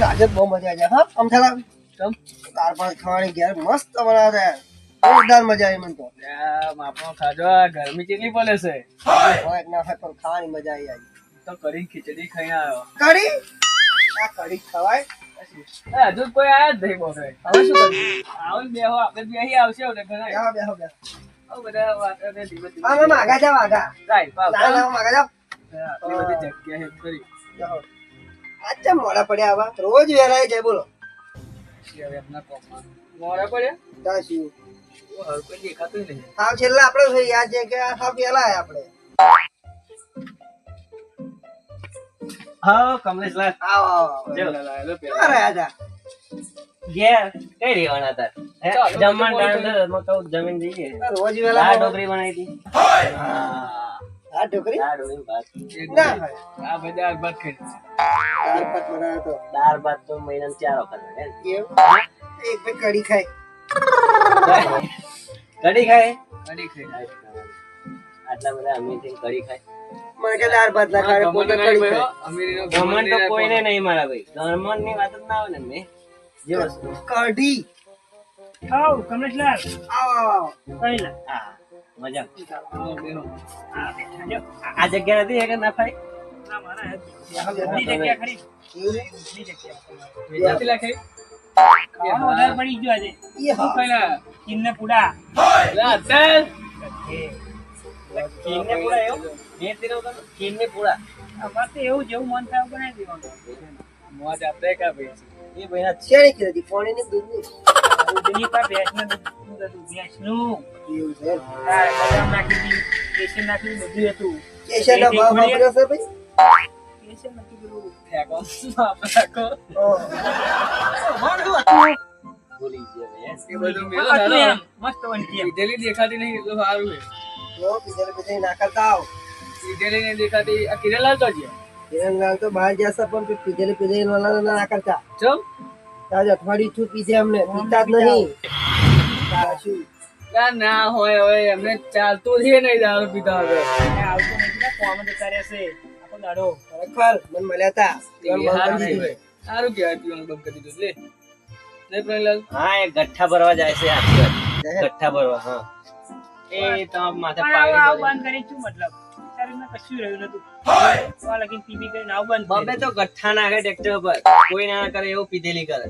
આજે બહુ મજા આવી જાય હા અમથાલા દાળ ભાત ખાવાની ઘેર મસ્ત બનાવે જોરદાર મજા આવી મને તો આપણો ખાજો ગરમી કેટલી પડે છે હોય ના હોય પણ ખાવાની મજા આવી તો કરી ખીચડી ખાઈ આવ્યો કઢી આ કઢી ખવાય હજુ કોઈ આયા જ નહીં બોલે હવે શું કરીશું આવો ને બેહો આપણે બેહી આવશે ને ઘણા બેહો બધા વાતો ને ધીમે ધીમે હા માગા જાવ આગા જાય પાવ ના માગા જાવ આટલી બધી જગ્યા હે કરી અચ્છા મોડા પડ્યા આવા રોજ વેરાય જાય બોલો હવે આપના કોમમાં મોડા પડ્યા દાસી હર કોઈ દેખાતું નહીં સાવ છેલ્લા આપણે યાદ છે કે આ સાવ પેલા આપણે હા કમલેશલાલ આવો અરે આજા ઘેર કઈ રહેવાના હતા જમવાનું ટાઈમ થયો તો કહું જમીન જઈએ રોજ વેલા દાળ ઢોકળી બનાવી હતી આ ઢોકરી દાળ ઢોકળી ભાત ના હોય આ બધા દાળ ભાત ખાઈ દાળ ભાત બનાવ્યો તો દાળ ભાત તો મહિનામાં 4 વખત બને. એવું એક બે કઢી ખાય કઢી ખાય કઢી ખાઈ આટલા બધા અમીર કઢી ખાય મને કે દાળ ભાત ના ખાય પોતે કઢી ખાય અમીરીનો ગમન તો કોઈને નહીં મારા ભાઈ ગમન ની વાત જ ના આવે ને મેં જે વસ્તુ કઢી આવ કમલેશલાલ આવો પહેલા હા મજા બેહો આ જગ્યા નથી કે ના થાય ના મારા બધી જગ્યા ખરી બધી જગ્યા વેચાતી લાખે ખાવાનું વધારે પડી ગયો આજે શું ખાઈલા કિન્ને પુડા લા અત્યારે ખીરને પૂળા એવું બે તીરો તો ખીરને પૂળા અમારે તો એવું જેવું મન થાય એવું બનાવી દેવાનું મોજ આપણે કા ભાઈ એ ભાઈ શેરી કીધી પાણી ની દૂધ ની દૂધની પર ભેંસનું દૂધ હતું ભેંસનું એવું છે બદામ નાખી દીધું કેસર નાખી દીધું બધું હતું કેશર નો ભાવ વાપર્યો છે ભાઈ કેસર નથી પેલું ફેંકો આપણે ફેંકો ભૂલી ગયા ભાઈ એ બધું મેલો હતું હેલો એમ, મસ્ત બનતી એમ પીધેલી દેખાતી નહીં એટલું સારું છે નો પીધેલી ના કરતા આવ પીધેલી નહીં દેખાતી આ કિરણલાલ તો છે કિરણલાલ તો બહાર જશે પણ પીધેલી ના કરતા ચમ આજ અઠવાડિયું છું પીધે અમને પીતા જ નહીં શું ના હોય હવે એમને ચાલતું છે નહીં દારૂ પીતા હવે અને આવતું નથી ને કોમ જ કરે છે આખો દાડો ખરેખર મને મળ્યા તા સારું કહેવાય પીવાનું બંધ કરી દીધું લે પ્રણલાલ હા એ ગઠ્ઠા ભરવા જાય છે આખી વાત ગઠ્ઠા ભરવા હા એ તો માથે પણ આવું પાડી બંધ કરી શું મતલબ શરીરમાં કશું રહ્યું નતું તો આ લગીન પીપી કરીને આવું બંધ બબે તો ગઠ્ઠા નાખે ટ્રેક્ટર પર કોઈ ના કરે એવું પીધેલી કરે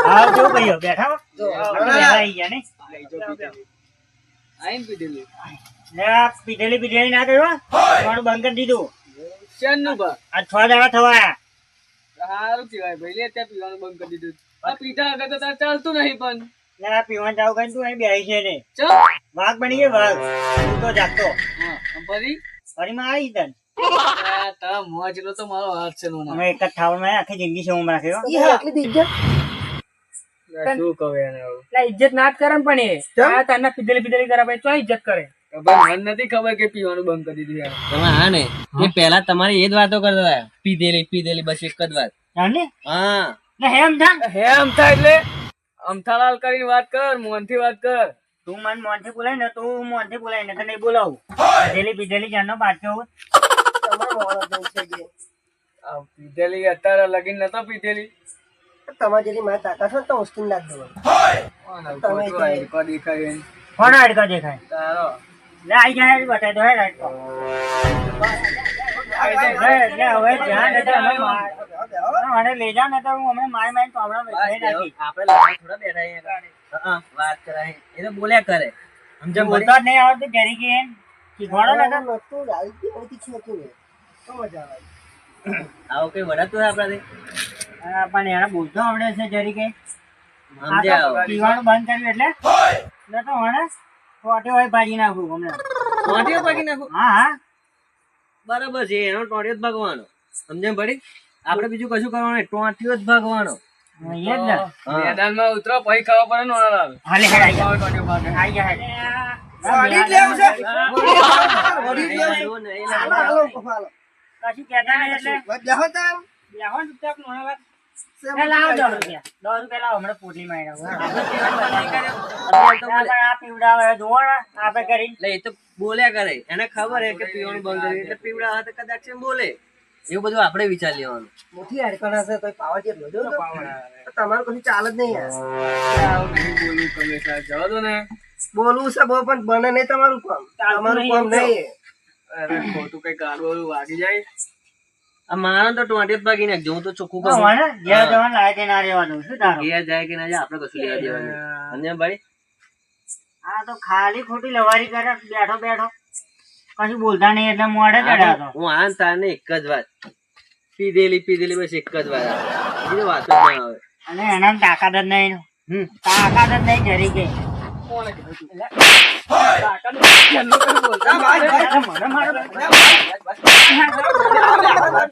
હા જો ભાઈઓ બેઠા જો, આવી ગયા ને લઈ જો પીધેલી આઈને પીધેલી લે આ પીધેલી ના કર્યો તમારું બંધ કરી દીધું શેનનું બા આ 6 દાડા થવા સારું કહેવાય ભાઈ લે ત્યાં પીવાનું બંધ કરી દીધું આ પીધા વગર તો તારે ચાલતું નહીં પણ લે આ પીવાનું ચાલુ કરીને તું અહીં બેસી છે ને ચમ વાઘ બની ગયો વાઘ તું તો જાગતો હા ફરી ફરીમાં આવી તન તારા મોં જેટલો તો મારો હાથ છે નોના અમે એક જ ઠાવરમાં આખી જિંદગી છે હું રાખ્યો ઈ આટલી દી ઇજ્જત શું કહે એને હવે એટલે ઇજ્જત ના જ કરે ને પણ એ આ તને પીધેલી કરે ભાઈ ચો ઇજ્જત કરે ભાઈ મને નથી ખબર કે પીવાનું બંધ કરી દીધું યાર તમે હા ને એ પહેલા તમારી એ જ વાતો કરતા હતા પીધેલી બસ એક જ વાત જાણે હા ને હેમ થા હે અમથા એટલે અમથાલાલ કરીને વાત કર મોનથી વાત કર તું મન મોનથી બોલાય ને તું મોનથી બોલાય ને નહીં બોલાવું પીધેલી જાણનો પાછો તમારો મોણો જેવું છે જે આ પીધેલી અત્યારે લગીન નતો પીધેલી તમારે જેટલી મારી તાકાત હોય તો મુશ્કેલ નાખ દેવાનું તમે દેખાય એને. કોણ અડકા દેખાય તારો લે આઈ જાય બતાય તો હે અડકો લે હવે ધ્યાન દે અમે મને લઈ જા ને તો હું હમણાં મારી તો હમણાં બેઠી નાખી આપણે લડાઈ થોડા બેઠા અહીંયા હા વાત કરાય એ તો બોલ્યા કરે સમજમ બોલતો જ નહીં આવડતું ઘરી કે શીખવાડો ને તો નતું રાઈતી હોતી છે નતું ને તો મજા આવે આવો કઈ વડાતું આપણાથી પણ એને બોલતો આવડે છે જરી કે સમજ્યા પીવાનું બંધ કર્યું એટલે તો હણે ટોટે હોય ભાજી નાખું હમણાં ટોટિયો પાકી નાખું હા હા બરાબર છે એનો ટોટિયો જ ભાગવાનો સમજમ પડી આપણે બીજું કશું કરવાનું નહીં ટોટિયો જ ભાગવાનો એ જ ને મેદાનમાં ઉતરો પછી ખબર પડે ને ઓનર આવે હાલે હેડ આઈ જા ટોટિયો ભાગે. આઈ જા હેડ વડી જ લેવું છે વડી જ લેવું છે હાલો હાલો હાલો કશું કહેતા નહીં એટલે વાત જાહો તામ બેહો ને ચૂપચાપ નોણા વાત લાવો 10 રૂપિયા 10 રૂપિયા લાવો હમણાં પોટલી માં આ પીવડાવે જોવો ને આપણે કરી એટલે એ તો બોલ્યા કરે એને ખબર હે કે પીવાનું બંધ કર્યું એટલે પીવડા હાથે કદાચ એમ બોલે એવું બધું આપણે વિચાર લેવાનું. મોટી હાડકાના છે તો પાવર જેટલો જો તો. પાવર આવે. તો તમારું કશું ચાલ જ નહીં યાર. આવું નહીં બોલવું કમલેશા. જવા દો ને. બોલવું છે બહુ પણ બને નહીં તમારું કામ. તમારું કામ નહીં. અરે ખોટું કઈ ગાડું વાગી જાય. આ મારા તો 20 જ ભાગી નાખજો. હું તો ચોખ્ખું કહું. મને ઘેર જવાનું લાગે ના રહેવાનું શું તારું ઘેર જાય કે ના જાય આપણે કશું લેવા દેવાનું નહીં. સમજ્યા ભાઈ? આ તો ખાલી ખોટી લવારી કરે બેઠો બેઠો કશું બોલતા નહીં એટલે મોઢે ચડ્યા તો હું આ ને તારને એક જ વાત પીધેલી બસ એક જ વાત આવે. બીજી વાત જ ના આવે. અને એના તાકાત જ નહીં તાકાત જ નહીં જરી કે કોણે કીધું તું? કાકાનું ઘરનું કઈ બોલતા હા, ભાઈ, ભાઈ. મને મારો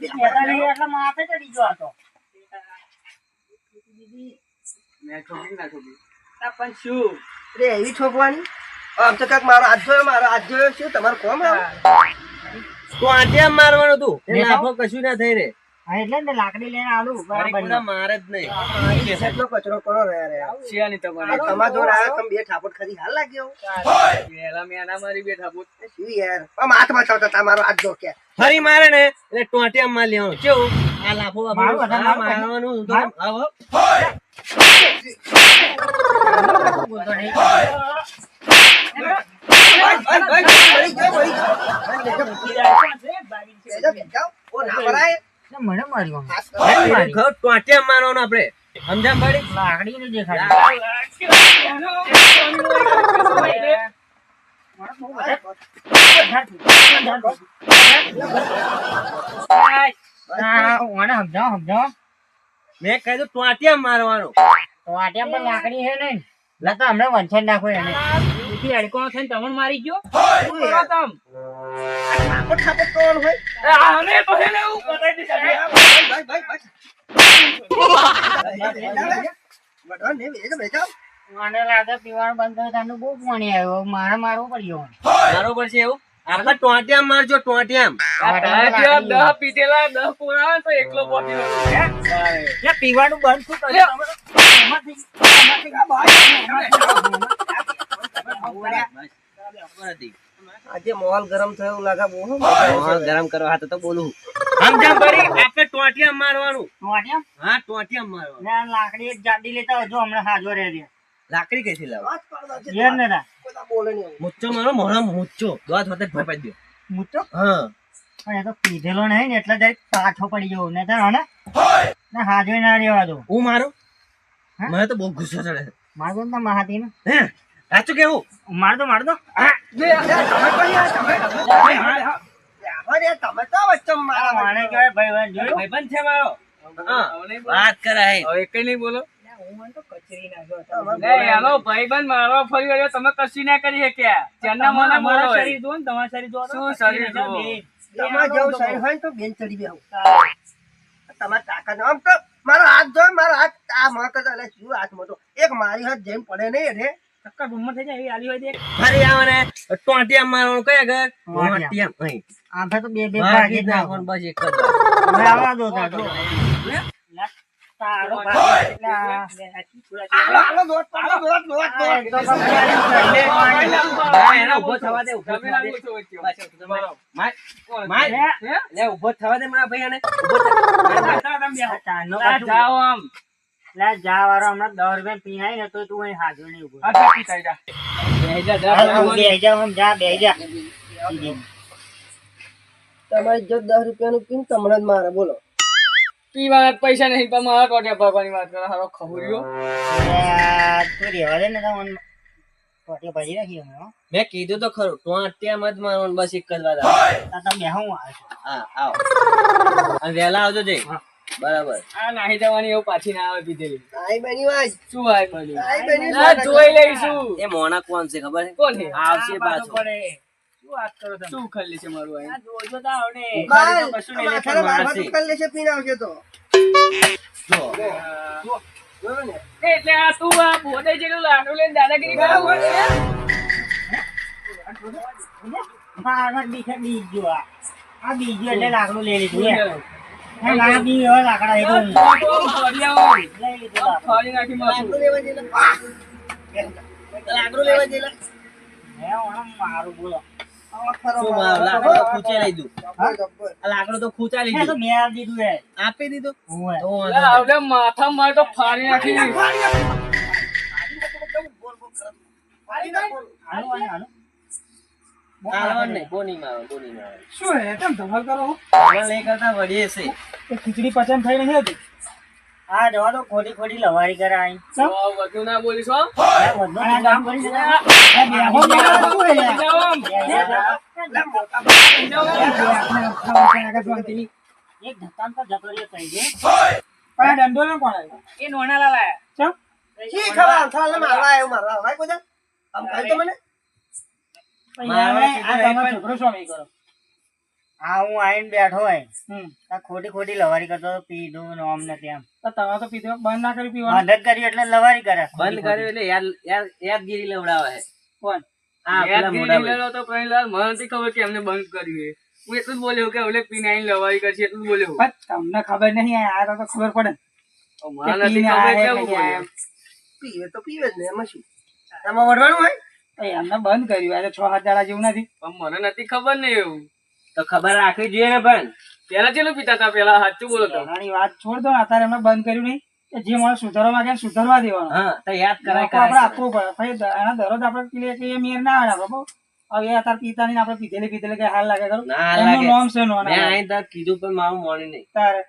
કહેતા નહીં એટલે માથે ચડી ગયો હતો મેં ઠોકી ના ઠોકી. આ પણ શું? રે એવી ઠોકવાની આમ તો કાંઈક મારો હાથ જોયો શું તમારું કોમ આવે? તો આંટીયા મારવાનું તું એ લાફો કશું ના થઈ રે. હા એટલે જ ને લાકડી લઈને આલું મારી બરાબર કોના મારે જ નહીં. એટલો કચરો કરો રે રે. શિયાની તમારી. તમારા જોડે આવ્યો તમે બે ઠાપટ ખાધી હાલ લાગ્યો પહેલા મેં આના મારી બેઠા બોલ. શું યાર આમ હાથ બચાવતા તમારો હાથ જો કે ફરી મારે ને એટલે ટોટિયા માર લેવાનું કેવું આ લાફો મારું બધા મારું મારવાનું તો આવો બોલતો નહીં મને માર્યો ટોટિયા મારવાનું આપણે સમજ્યા ભાઈ? લાકડી નહીં દેખાય સમજાવો મેં કહ્યું ટોટિયા મારવાનું. તો આટ્યા પર લાકડી છે નહીં લતા હમણાં વંચન નાખો એને અડકોણો થઈને તમને મારી ગયો. શું યાર? તમ ઠાપટ કોણ હોય? આને તો હે ને એવું બતાવી દીધા. મને લાગે પીવાનું બંધ થયું તાનું બહુ પાણી આવ્યું મારે મારવું પડ્યું મારો પડશે એવું આપણે ટોટિયા મારજો ટોટિયા. 10 પીધેલા 10 પૂરા તો એકલો પહોંચી ગયો. પીવાનું બંધ શું કર્યું આજે માહોલ ગરમ થયો લાગે બહુ ગરમ કરવા હાથ તો બોલું સમજ્યા ભાઈ? આપણે ટોટિયા મારવાનું. હા ટોટિયા મારવાનું. લાકડી એક જાડી લેતા હોય જો હમણાં હાજો રહે છે લાકડી કઈથી લાવો? ઘેર ને તા બોલે નહીં મુચ્ચો મારો મોઢા મુચ્ચો દોત હોતે ભય પાડી દો. મૂતો હા પણ એ તો પીધેલો નહીં ને એટલે જરીક પાછો પડી ગયો ને તાર હને ને હાજો ના રહેવા દો હું મારો હા? મને તો બહુ ગુસ્સો ચડે. મારતો ને મહાતી ને હે સાચું કેવું? માર દો તમે તો વચ્ચે મારા માણે કહેવાય ભાઈ ભાઈ જોયું ભાઈબંધ છે મારો. હા વાત કરાય. હવે કઈ નહીં બોલો. હું તો કચરી નહીં, હાલો ભાઈબંધ મારવા ફરી વળ્યો, તમે કશું ના કરી શક્યા. ત્યારના મને બોલો. શરીર જો ને તમારું શરીર જો શું શરીર જુઓ? તમારે જેવું શરીર હોય ને તો બેન ચડી બેહું તમારે તાકાત આમ તો મારો હાથ જો મારો હાથ આ મકત એટલે શું હાથ મોટો એક મારી હાથ જેમ પડે નહીં રે ચક્કર ભૂમમાં થઈ જાય એવી આલી હોય દેખ ફરી આવે ને ટોટિયા મારવાનું કયા ઘર? ટોટિયા. ટોટિયા અહીં. આંખે તો બે બે ભાગી ભાગી જ જ નાખો નાખવાનું બસ એક જ વાર. હવે આવા દો તારો તારો ભાગ એટલે આલો દોટ પાડો દોટ દોટ દોટ હા, એને ઊભો થવા દે, ઊભો તમે થવા ના દે. પૂછો વચ્ચે. બસ, ઊભો થવા દે. માર, કોણ? માર. હે? લે, ઊભો થવા દે મારા ભાઈ આને. ઊભો થા. ના, જાઓ આમ. જા વાળો હમણાં 10 રૂપિયા પીનાય ને તો તું અહીં હાજર નહીં ઉભો આ ઠોકી થાય જા. બેહી જા, જા. બેહી જા આમ જા બેહી જા તમારી જો 10 રૂપિયાનું પીન તમને જ મારે બોલો પીવાના જ પૈસા નહીં પણ મારા ટોટિયા ભાગવાની વાત કરે. હારો ખબુર્યો. તું રહેવા દે ને તો મને ટોટિયા ભાજી રાખી અમે હો મેં કીધું તો ખરું ટોટિયા મત મારવાનું બસ એક જ વાત આવે. તમે બેહું આવે છે હા આવો અને વહેલા આવજો જઈ. બરાબર. આ નાહી જવાની એવું પાછી ના આવે પીધેલી. આઈ બની વાજ શું ભાઈ બધું? આઈ બની ના, જોઈ લઈશું. એ મોના કોણ છે ખબર છે? કોણ છે? આવશે પાછો. શું વાત કરો તમે શું ખાલી છે મારું અહીં? જોજો તો આવડે બાલ કશું નહીં, માથાના મારશે. બારવા તો કરી લેશે પીન આવશે તો જો જોયો ને એટલે આ તું આ પોતે જેટલું લાડુ લઈને દાદાગીરી કરે હોય ને? મારા બીજા બીજો આ બીજો એટલે લાકડું લઈ લીધું લે ના બી હવે લાકડા આ લીધું તો ફળિયા હોય. લઈ લીધું લાકડું. ફળી નાખી માથું. લાકડું લેવા જઈને લાકડું લેવા જઈને હે ઓણમ મારું બોલો શું મારો લાકડો તો ખૂંચે લઈ દઉં. જબ્બર. આ લાકડો તો ખૂંચા એ તો લીધું. મેં આપી દીધું હે. આપી દીધું. ઓવે. તો લે, વાંધો નહીં. આવડે માથા મારે તો ફાડી નાખી હાલો, હાલો, હાલો. હાલવાનું નહીં, બોની માં આવે, બોની માં આવે. શું હે કેમ ધમાલ કરો ધમાલ નહીં કરતા વળીએ છે. એ ખીચડી પચન થઈ નહીં હતી હા, જવા દો, ખોટી ખોટી લવારી કરે આઈ. બધું ના બોલીશ હો. આ બધું આ કામ કરી શકે. બેહો બેહો શું હે યાર? જાઓ. એક ધક્કામાં તો જતો રહ્યો થઈ ગયો. પણ આ દંડો ને કોણ આવ્યો? એ નોના લાયા. ચમ? શી ખબર આમથાળને મારવા આવ્યો, મારવા આવ્યો કોઈ દાડો? આમ કહી તો મને. પણ યાર, આ તમારો છોકરો શું નહીં કરો? હા, હું આઈને બેઠો હોય. હમ. આ ખોટી ખોટી લવારી કરતો હતો, પીધું ને આમ ને તેમ. તો તમે તો પીધું બંધ ના કરી પીવાનું. મદદ કરી એટલે લવારી કરે. બંધ કર્યું એટલે યાદગીરી લવડાવે છે. કોણ? આ પેલા મોટા ભાઈ. લેલો તો પ્રહલાદ મને નથી ખબર કે એમને બંધ કર્યું છે. હું એટલું જ બોલ્યો કે હવે પીને આઈને લવાઈ કરશે એટલું જ બોલ્યો. પણ તમને ખબર નહીં આ તો ખબર પડે ને. મને નથી પીને ખબર આયા કેવું એટલે બોલ્યો. પીવે તો પીવે જ ને, એમાં શું? એમાં વઢવાનું હોય? તો એમને બંધ કર્યું આજે 6-7 દાડા જેવું નથી. પણ મને નથી ખબર ને એવું. તો ખબર રાખવી જોઈએ ને પણ. પેલા ચેલું પીતા હતા પેલા સાચું બોલો તો. પહેલાની વાત છોડ દો ને, અત્યારે એમને બંધ કર્યું નહીં કે જે માણસ સુધારવા માંગે એને સુધારવા દેવાનો. હા તો યાદ કરાય લોકો આપણે કરાય. આપવું પડે. પછી એના દરરોજ આપણે પીએ કે એ મેર ના આવે આપણે બહુ. હવે એ અત્યારે પીતા નહીં, આપણે પીધેલી કઈ હાલ લાગે ખરું? ના હાલ એમનું લાગે. નામ છે નો મેં અહીં તક કીધું પણ મારું મોડું નહીં. તારે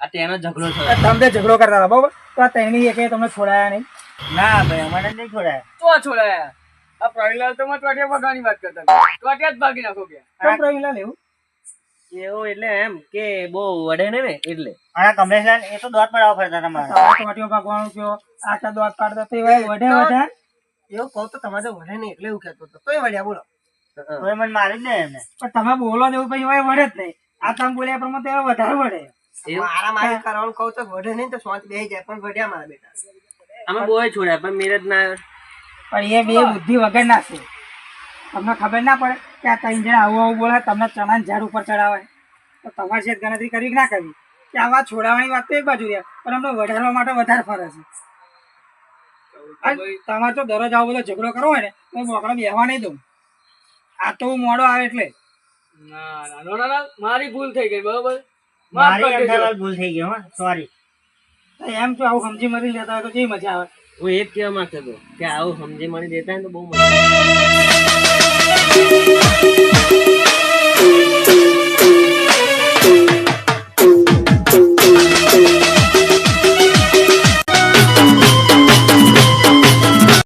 આ તેનો ઝઘડો થયો. તમે ઝઘડો કરતા હતા બરોબર, તો આ ત્રણેય એકે તમને છોડાયા નહીં. ના ભાઈ, અમારે નહીં છોડાય. તો છોડાયા. આ પ્રહલાદ તો માં ટોટિયા ભાગવાની વાત કરતા હતા. ટોટિયા જ ભાગી નાખો કે. કેમ પ્રવીણલાલ એવું? એવું એટલે એમ કે બહુ વડે ને એટલે. અને કમલેશલાલ એ તો દોત પડાવવા ફરતા હતા મારે. તમારે ટોટીઓ ભાગવાનું કયો, આખા દોત પાડતા તો એવા વઢે વઢે. એવું કહું તો તમારે તો વઢે નહીં એટલે એવું કહેતો હતો. તોય વઢ્યા બોલો. હા. તોય મને મારી જ ને એમને. પણ તમે બોલો દેવું પછી એવા વઢે જ નહીં. આ તમે બોલ્યા એ પ્રમાણે તો એવા વધારે વઢે. એવું? મારા મારી કરવાનું કહું તો વઢે નહીં તો શાંત બેસી જાય, પણ વઢ્યા મારા બેટા. અમે બહુ છોડ્યા પણ મેરેજ ના આવ્યો. પણ એ બે બુદ્ધિ વગર ના છે. તમને ખબર ના પડે કે આ ત્રણ જણા આવું આવું બોલે, તમને ચણાના ઝાડ ઉપર ચડાવે તો તમારે છે ગણતરી કરવી કે ના કરવી? કે આ વાત છોડાવવાની વાત તો એક બાજુ રહે, પણ અમને વધારવા માટે વધારે ફરે છે. અને તમારે તો દરરોજ આવો બધો ઝઘડો કરવો હોય ને તો મોકળો બેહવા નહીં દઉં. આ તો હું મોડો આવે એટલે ના ના નો ના મારી ભૂલ થઈ ગઈ બરોબર. માફ મારી કરી દેજો. અમદાવાદ ભૂલ થઈ ગઈ હો, સોરી. તો એમ તો આવું સમજી મરી લેતા હોય તો કેવી મજા આવે. હું એ જ કહેવા માંગતો હતો કે આવું સમજી મળી દેતા ને તો બહુ મજા આવે.